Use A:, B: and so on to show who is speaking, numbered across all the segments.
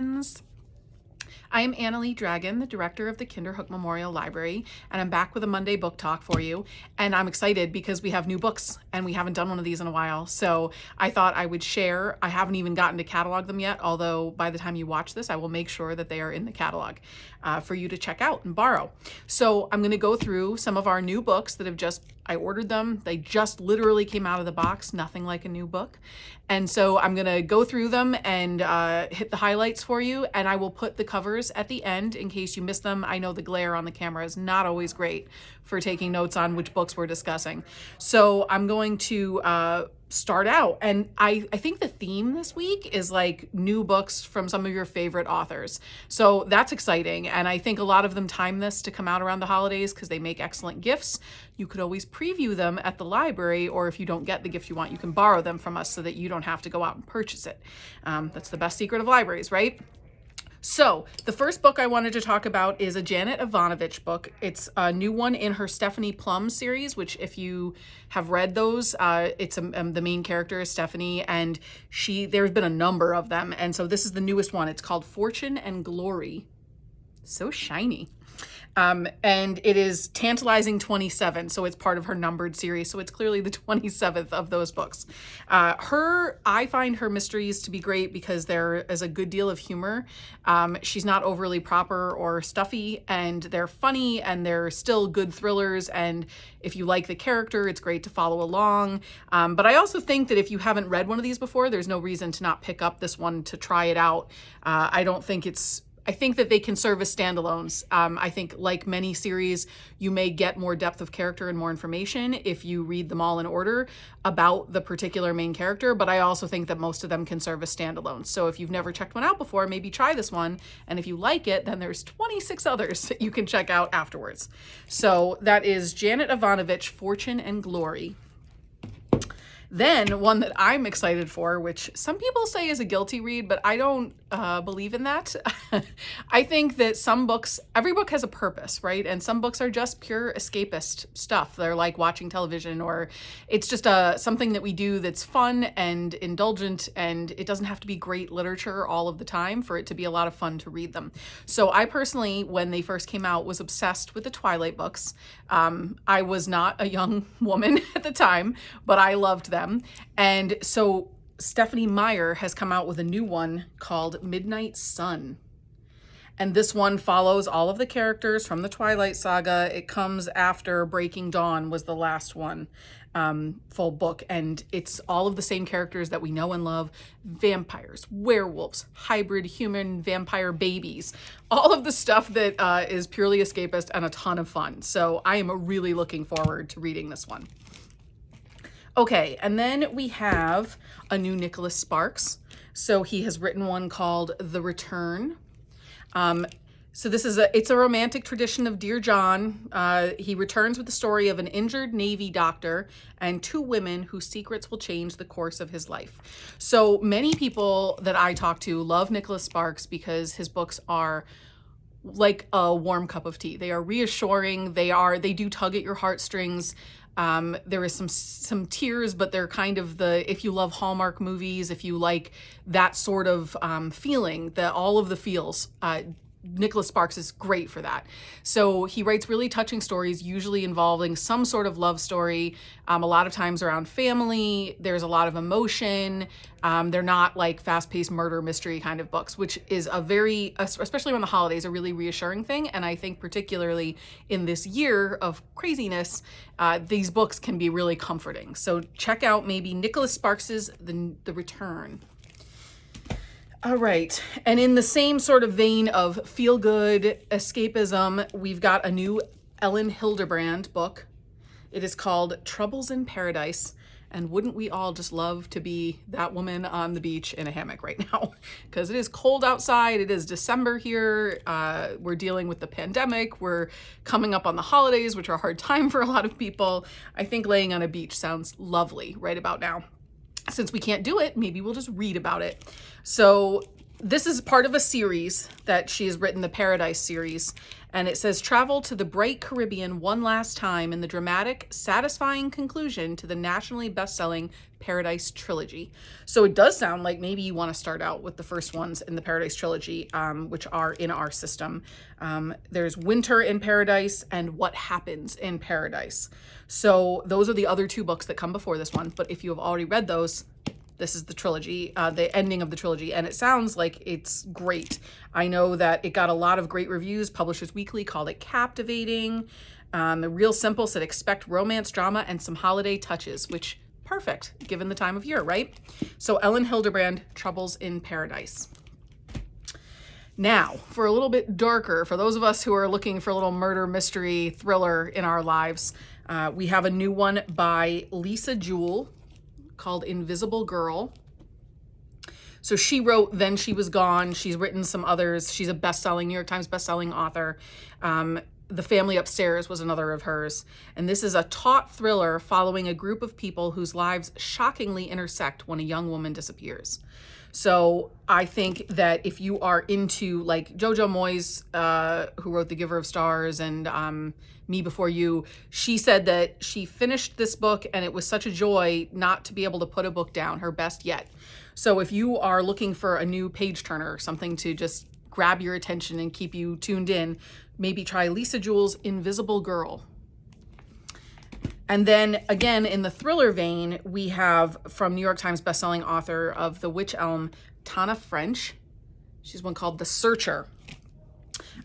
A: friends. I am AnnaLee Dragon, the director of the Kinderhook Memorial Library, and I'm back with a Monday book talk for you. And I'm excited because we have new books and we haven't done one of these in a while. So I thought I would share. I haven't even gotten to catalog them yet, although by the time you watch this, I will make sure that they are in the catalog for you to check out and borrow. So I'm going to go through some of our new books that I ordered them. They just literally came out of the box, nothing like a new book. And so I'm going to go through them and hit the highlights for you. And I will put the covers at the end in case you missed them. I know the glare on the camera is not always great for taking notes on which books we're discussing. So I'm going to start out. And I think the theme this week is like new books from some of your favorite authors. So that's exciting. And I think a lot of them time this to come out around the holidays because they make excellent gifts. You could always preview them at the library, or if you don't get the gift you want, you can borrow them from us so that you don't have to go out and purchase it. That's the best secret of libraries, right? So the first book I wanted to talk about is a Janet Evanovich book. It's a new one in her Stephanie Plum series, which if you have read those, it's the main character is Stephanie, and there's been a number of them. And so this is the newest one. It's called Fortune and Glory. So shiny. And it is Tantalizing 27, so it's part of her numbered series, so it's clearly the 27th of those books. I find her mysteries to be great because there is a good deal of humor. She's not overly proper or stuffy, and they're funny, and they're still good thrillers, and if you like the character, it's great to follow along. But I also think that if you haven't read one of these before, there's no reason to not pick up this one to try it out. I think that they can serve as standalones. I think like many series, you may get more depth of character and more information if you read them all in order about the particular main character, but I also think that most of them can serve as standalones. So if you've never checked one out before, maybe try this one, and if you like it, then there's 26 others that you can check out afterwards. So that is Janet Evanovich, Fortune and Glory. Then one that I'm excited for, which some people say is a guilty read, but I don't believe in that. I think that every book has a purpose, right? And some books are just pure escapist stuff. They're like watching television, or it's just something that we do that's fun and indulgent, and it doesn't have to be great literature all of the time for it to be a lot of fun to read them. So I personally, when they first came out, was obsessed with the Twilight books. I was not a young woman at the time, but I loved them. And so Stephanie Meyer has come out with a new one called Midnight Sun. And this one follows all of the characters from the Twilight saga. It comes after Breaking Dawn was the last one, full book. And it's all of the same characters that we know and love. Vampires, werewolves, hybrid human vampire babies. All of the stuff that is purely escapist and a ton of fun. So I am really looking forward to reading this one. Okay, and then we have a new Nicholas Sparks. So he has written one called The Return. So it's a romantic tradition of Dear John. He returns with the story of an injured Navy doctor and two women whose secrets will change the course of his life. So many people that I talk to love Nicholas Sparks because his books are like a warm cup of tea. They are reassuring. They do tug at your heartstrings. There is some tears, but they're kind of if you love Hallmark movies, if you like that sort of feeling, all of the feels, Nicholas Sparks is great for that. So he writes really touching stories, usually involving some sort of love story, a lot of times around family. There's a lot of emotion. They're not like fast-paced murder mystery kind of books, which is especially around the holidays, a really reassuring thing. And I think particularly in this year of craziness, these books can be really comforting. So check out maybe Nicholas Sparks's The Return. All right, and in the same sort of vein of feel-good escapism, we've got a new Ellen Hilderbrand book. It is called Troubles in Paradise, and wouldn't we all just love to be that woman on the beach in a hammock right now? Because it is cold outside, it is December here, we're dealing with the pandemic, we're coming up on the holidays, which are a hard time for a lot of people. I think laying on a beach sounds lovely right about now. Since we can't do it, maybe we'll just read about it. So This is part of a series that she has written, the Paradise series. And it says, travel to the bright Caribbean one last time in the dramatic, satisfying conclusion to the nationally best-selling Paradise trilogy. So it does sound like maybe you want to start out with the first ones in the Paradise trilogy, which are in our system. There's Winter in Paradise and What Happens in Paradise. So those are the other two books that come before this one. But if you have already read those, this is the trilogy, the ending of the trilogy, and it sounds like it's great. I know that it got a lot of great reviews. Publishers Weekly called it captivating. Real Simple said expect romance, drama, and some holiday touches, which perfect given the time of year, right? So Ellen Hildebrand, Troubles in Paradise. Now, for a little bit darker, for those of us who are looking for a little murder mystery thriller in our lives, we have a new one by Lisa Jewell, called Invisible Girl. So she wrote Then She Was Gone. She's written some others. She's a best-selling, New York Times best-selling author. The Family Upstairs was another of hers. And this is a taut thriller following a group of people whose lives shockingly intersect when a young woman disappears. So I think that if you are into like Jojo Moyes, who wrote The Giver of Stars and Me Before You, she said that she finished this book and it was such a joy not to be able to put a book down, her best yet. So if you are looking for a new page turner, something to just grab your attention and keep you tuned in, maybe try Lisa Jewell's Invisible Girl. And then again, in the thriller vein, we have from New York Times bestselling author of The Witch Elm, Tana French. She's one called The Searcher.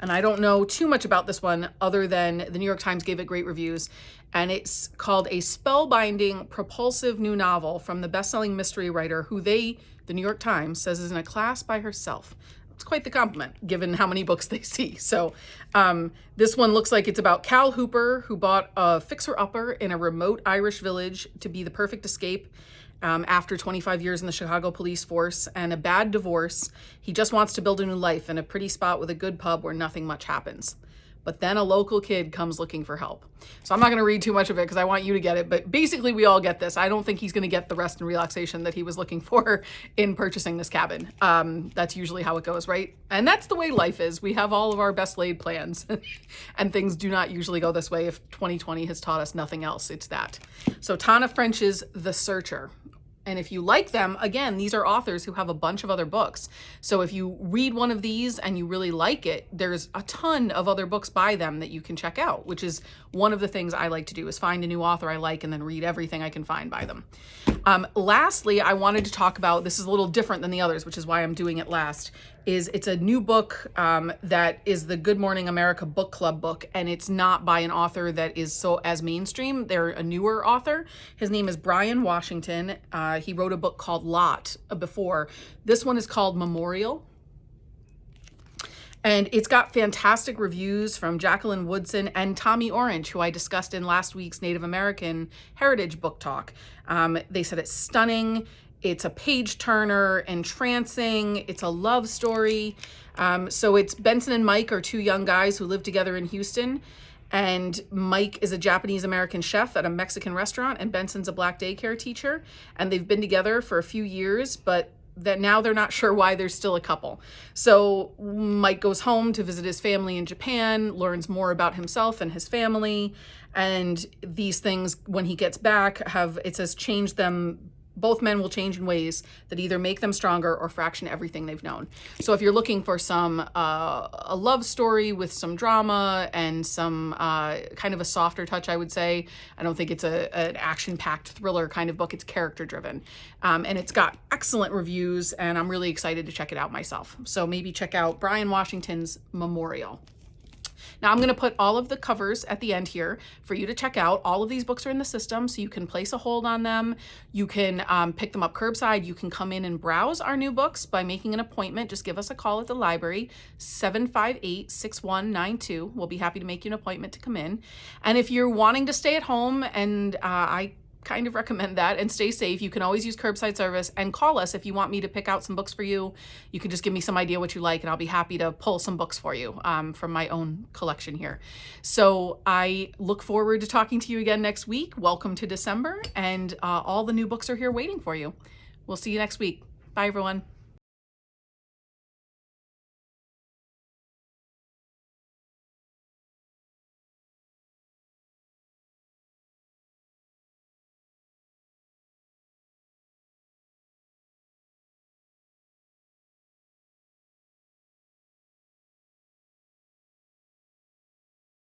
A: And I don't know too much about this one other than the New York Times gave it great reviews. And it's called a spellbinding, propulsive new novel from the bestselling mystery writer who the New York Times, says is in a class by herself. It's quite the compliment given how many books they see. So this one looks like it's about Cal Hooper, who bought a fixer-upper in a remote Irish village to be the perfect escape after 25 years in the Chicago police force and a bad divorce. He just wants to build a new life in a pretty spot with a good pub where nothing much happens. But then a local kid comes looking for help. So I'm not going to read too much of it because I want you to get it. But basically, we all get this. I don't think he's going to get the rest and relaxation that he was looking for in purchasing this cabin. That's usually how it goes, right? And that's the way life is. We have all of our best laid plans. And things do not usually go this way. If 2020 has taught us nothing else, it's that. So Tana French's The Searcher. And if you like them, again, these are authors who have a bunch of other books. So if you read one of these and you really like it, there's a ton of other books by them that you can check out, which is one of the things I like to do, is find a new author I like and then read everything I can find by them. Lastly, I wanted to talk about, this is a little different than the others, which is why I'm doing it last, is it's a new book that is the Good Morning America Book Club book, and it's not by an author that is so as mainstream. They're a newer author. His name is Brian Washington. He wrote a book called Lot before. This one is called Memorial. And it's got fantastic reviews from Jacqueline Woodson and Tommy Orange, who I discussed in last week's Native American Heritage Book Talk. They said it's stunning. It's a page turner, entrancing. It's a love story. So it's Benson and Mike are two young guys who live together in Houston. And Mike is a Japanese American chef at a Mexican restaurant, and Benson's a Black daycare teacher. And they've been together for a few years, but that now they're not sure why they're still a couple. So Mike goes home to visit his family in Japan, learns more about himself and his family. And these things, when he gets back, it says change them. Both men will change in ways that either make them stronger or fraction everything they've known. So if you're looking for some a love story with some drama and some kind of a softer touch, I would say. I don't think it's an action-packed thriller kind of book. It's character-driven. And it's got excellent reviews, and I'm really excited to check it out myself. So maybe check out Brian Washington's Memorial. Now I'm going to put all of the covers at the end here for you to check out. All of these books are in the system, so you can place a hold on them. You can pick them up curbside. You can come in and browse our new books by making an appointment. Just give us a call at the library, 758-6192. We'll be happy to make you an appointment to come in. And if you're wanting to stay at home, and I kind of recommend that, and stay safe, you can always use curbside service and call us if you want me to pick out some books for you. You can just give me some idea what you like, and I'll be happy to pull some books for you from my own collection here. So I look forward to talking to you again next week. Welcome to December, and all the new books are here waiting for you. We'll see you next week. Bye, everyone.